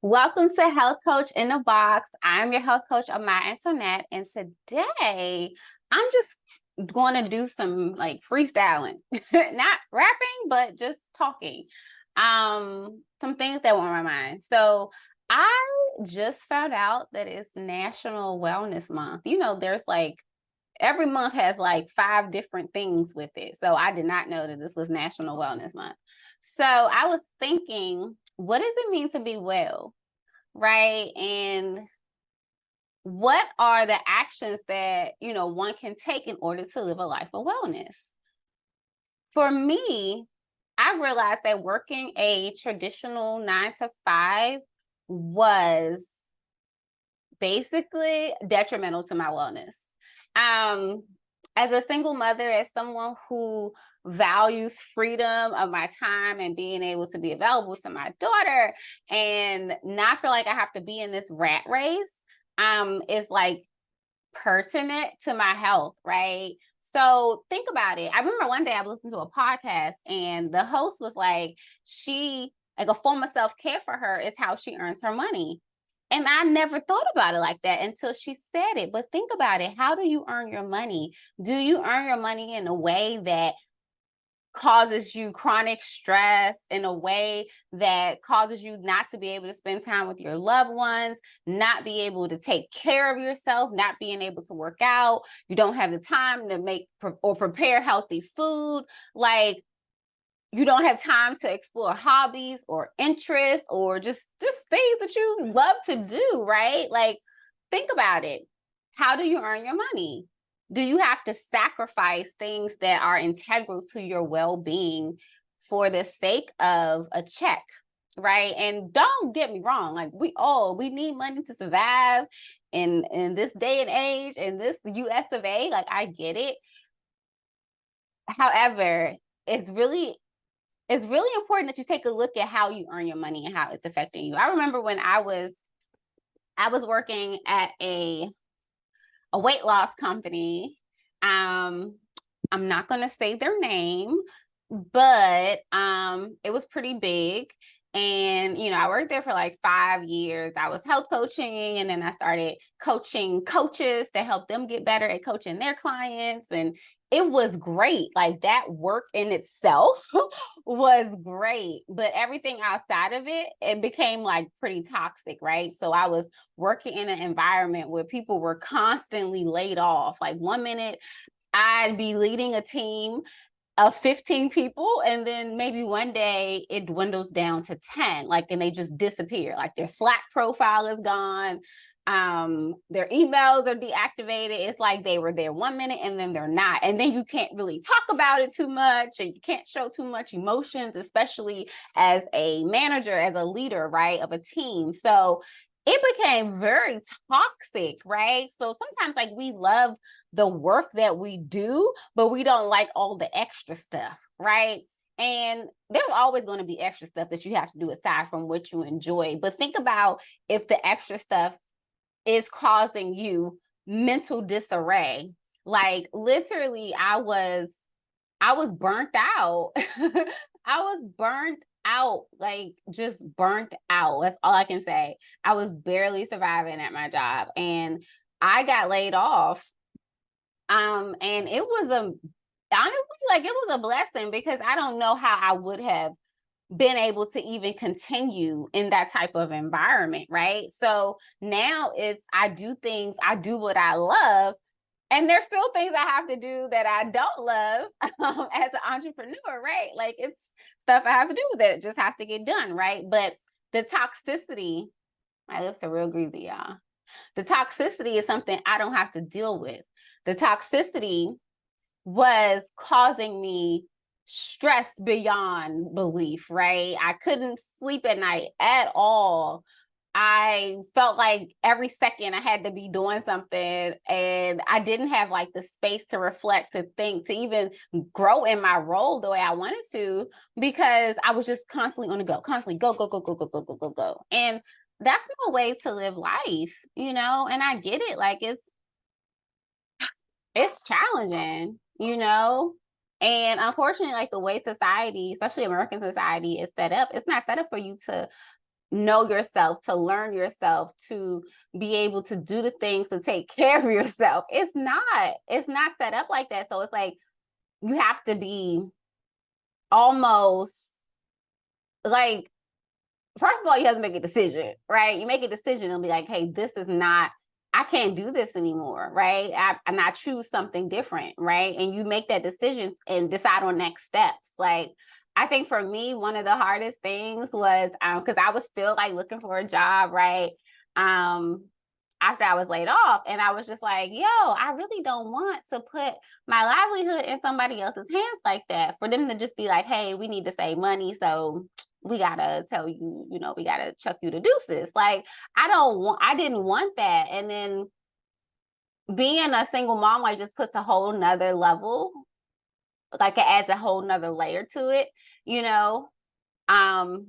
Welcome to Health Coach in a Box. I'm your health coach, Amaya Antoinette, and today I'm just going to do some like freestyling, not rapping, but just talking. Some things that were on my mind. So I just found out that it's National Wellness Month. There's like every month has like 5 different things with it. So I did not know that this was National Wellness Month. So I was thinking, what does it mean to be well? Right? And what are the actions that, one can take in order to live a life of wellness? For me, I realized that working a traditional 9 to 5 was basically detrimental to my wellness. As a single mother, as someone who values freedom of my time and being able to be available to my daughter and not feel like I have to be in this rat race, is like pertinent to my health, right? So think about it. I remember one day I was listening to a podcast and the host was like, like a form of self-care for her is how she earns her money. And I never thought about it like that until she said it. But think about it. How do you earn your money? Do you earn your money in a way that causes you chronic stress, in a way that causes you not to be able to spend time with your loved ones, not be able to take care of yourself, not being able to work out, you don't have the time to make or prepare healthy food, like you don't have time to explore hobbies or interests or just things that you love to do, right? Like think about it. How do you earn your money? Do you have to sacrifice things that are integral to your well-being for the sake of a check? Right. And don't get me wrong, like we need money to survive in this day and age, in this US of A. Like I get it. However, it's really important that you take a look at how you earn your money and how it's affecting you. I remember when I was working at a weight loss company. I'm not going to say their name, but it was pretty big. And, I worked there for like 5 years. I was health coaching, and then I started coaching coaches to help them get better at coaching their clients. And it was great. Like that work in itself was great. But everything outside of it, it became like pretty toxic, right? So I was working in an environment where people were constantly laid off. Like one minute I'd be leading a team of 15 people, and then maybe one day it dwindles down to 10, like, and they just disappear. Like their Slack profile is gone. Their emails are deactivated. It's like they were there one minute and then they're not. And then you can't really talk about it too much, and you can't show too much emotions, especially as a manager, as a leader, right, of a team. So it became very toxic, right? So sometimes like we love the work that we do, but we don't like all the extra stuff, right? And there's always going to be extra stuff that you have to do aside from what you enjoy. But think about if the extra stuff is causing you mental disarray. Like literally, I was burnt out. I was burnt out, like just burnt out. That's all I can say. I was barely surviving at my job and I got laid off. And it was honestly, like it was a blessing because I don't know how I would have been able to even continue in that type of environment, right? So now I do what I love, and there's still things I have to do that I don't love as an entrepreneur, right? Like it's stuff I have to do that just has to get done, right? But the toxicity, my lips are real greasy, y'all. The toxicity is something I don't have to deal with. The toxicity was causing me stress beyond belief, right? I couldn't sleep at night at all. I felt like every second I had to be doing something, and I didn't have like the space to reflect, to think, to even grow in my role the way I wanted to, because I was just constantly on the go, constantly go, go, go, go, go, go, go, go, go. And that's no way to live life, and I get it. Like it's challenging, and unfortunately, like the way society, especially American society, is set up, it's not set up for you to know yourself, to learn yourself, to be able to do the things to take care of yourself. It's not set up like that. So it's like you have to be almost like, first of all, you have to make a decision, right? You make a decision and be like, hey, this is not, I can't do this anymore, right? And I choose something different, right? And you make that decision and decide on next steps. Like, I think for me, one of the hardest things was because I was still like looking for a job, right? After I was laid off, and I was just like, yo, I really don't want to put my livelihood in somebody else's hands like that, for them to just be like, hey, we need to save money, so we gotta tell you, we gotta chuck you to deuces. Like, I didn't want that. And then being a single mom, like, just puts a whole nother level, like it adds a whole nother layer to it, um,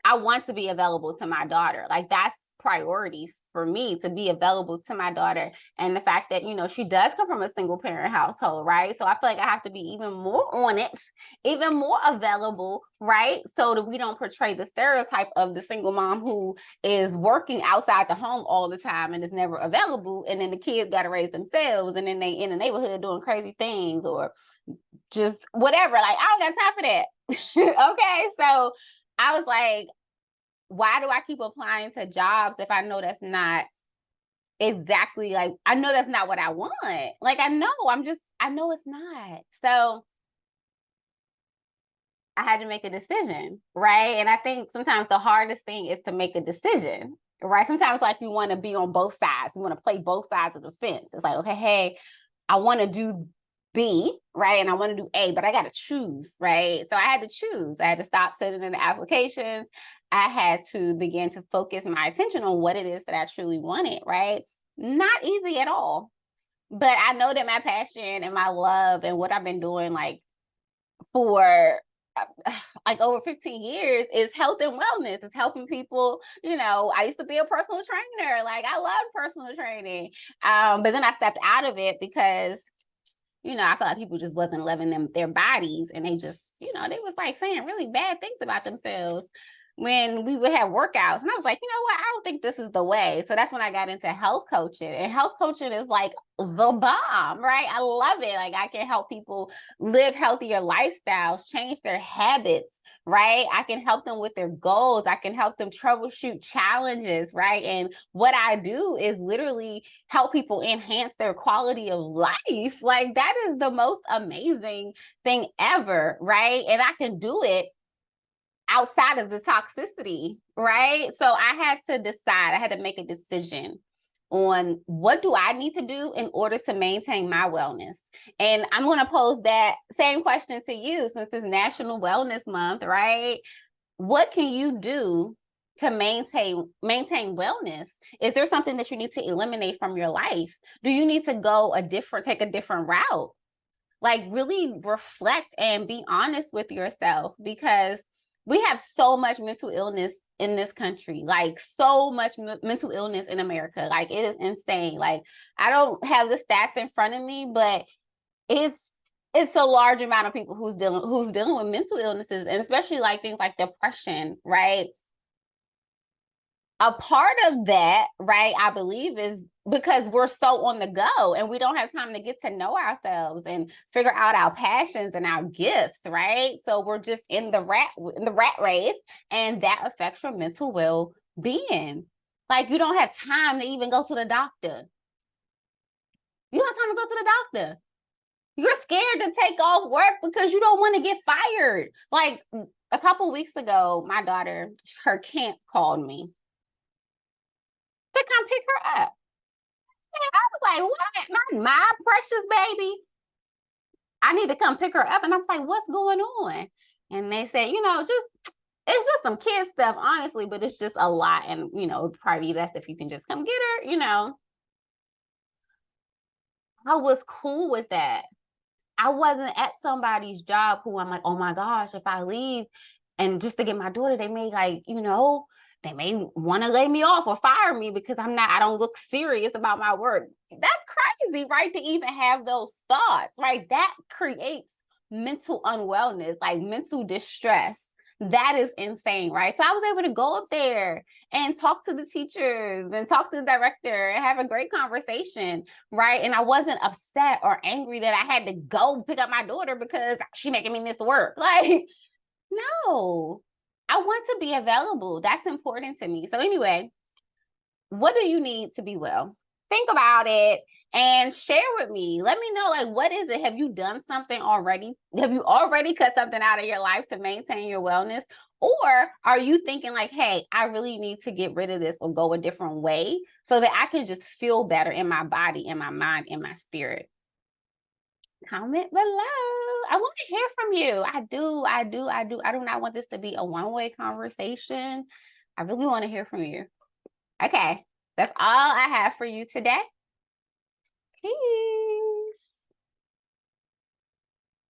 I want to be available to my daughter. Like, that's priority for me, to be available to my daughter. And the fact that, she does come from a single parent household, right? So I feel like I have to be even more on it, even more available, right? So that we don't portray the stereotype of the single mom who is working outside the home all the time and is never available. And then the kids got to raise themselves. And then they in the neighborhood doing crazy things or just whatever. Like, I don't got time for that. Okay. So I was like, why do I keep applying to jobs if I know that's not exactly, like, I know that's not what I want. Like, I know it's not. So I had to make a decision, right? And I think sometimes the hardest thing is to make a decision, right? Sometimes, like, you want to be on both sides. You want to play both sides of the fence. It's like, okay, hey, I want to do B, right? And I want to do A, but I got to choose, right? So I had to choose. I had to stop sending in the applications. I had to begin to focus my attention on what it is that I truly wanted, right? Not easy at all. But I know that my passion and my love and what I've been doing, like, for like over 15 years is health and wellness. It's helping people. I used to be a personal trainer. Like, I love personal training. But then I stepped out of it because I feel like people just wasn't loving their bodies, and they just, they was like saying really bad things about themselves when we would have workouts. And I was like, you know what? I don't think this is the way. So that's when I got into health coaching, and health coaching is like the bomb, right? I love it. Like, I can help people live healthier lifestyles, change their habits, right? I can help them with their goals. I can help them troubleshoot challenges, right? And what I do is literally help people enhance their quality of life. Like, that is the most amazing thing ever, right? And I can do it outside of the toxicity, right? So I had to decide, I had to make a decision on what do I need to do in order to maintain my wellness. And I'm going to pose that same question to you, since it's National Wellness Month, right? What can you do to maintain wellness? Is there something that you need to eliminate from your life? Do you need to take a different route? Like, really reflect and be honest with yourself, because we have so much mental illness in this country, like so much mental illness in America. Like, it is insane. Like, I don't have the stats in front of me, but it's a large amount of people who's dealing with mental illnesses, and especially like things like depression, right? A part of that, right, I believe, is because we're so on the go and we don't have time to get to know ourselves and figure out our passions and our gifts, right? So we're just in the rat race, and that affects your mental well-being. Like, you don't have time to even go to the doctor. You don't have time to go to the doctor. You're scared to take off work because you don't want to get fired. Like, a couple weeks ago, my daughter, her camp called me to come pick her up. And I was like, what? My precious baby? I need to come pick her up. And I was like, what's going on? And they said, it's just some kid stuff, honestly, but it's just a lot. And, it'd probably be best if you can just come get her, I was cool with that. I wasn't at somebody's job who I'm like, oh my gosh, if I leave and just to get my daughter, they may they may want to lay me off or fire me because I don't look serious about my work. That's crazy, right? To even have those thoughts, right? That creates mental unwellness, like mental distress. That is insane, right? So I was able to go up there and talk to the teachers and talk to the director and have a great conversation, right? And I wasn't upset or angry that I had to go pick up my daughter because she's making me miss work. Like, no, I want to be available. That's important to me. So anyway, what do you need to be well? Think about it and share with me. Let me know, like, what is it? Have you done something already? Have you already cut something out of your life to maintain your wellness? Or are you thinking like, hey, I really need to get rid of this or go a different way so that I can just feel better in my body, in my mind, in my spirit? Comment below. I want to hear from you. I do not want this to be a one-way conversation. I really want to hear from you. Okay, that's all I have for you today. Peace.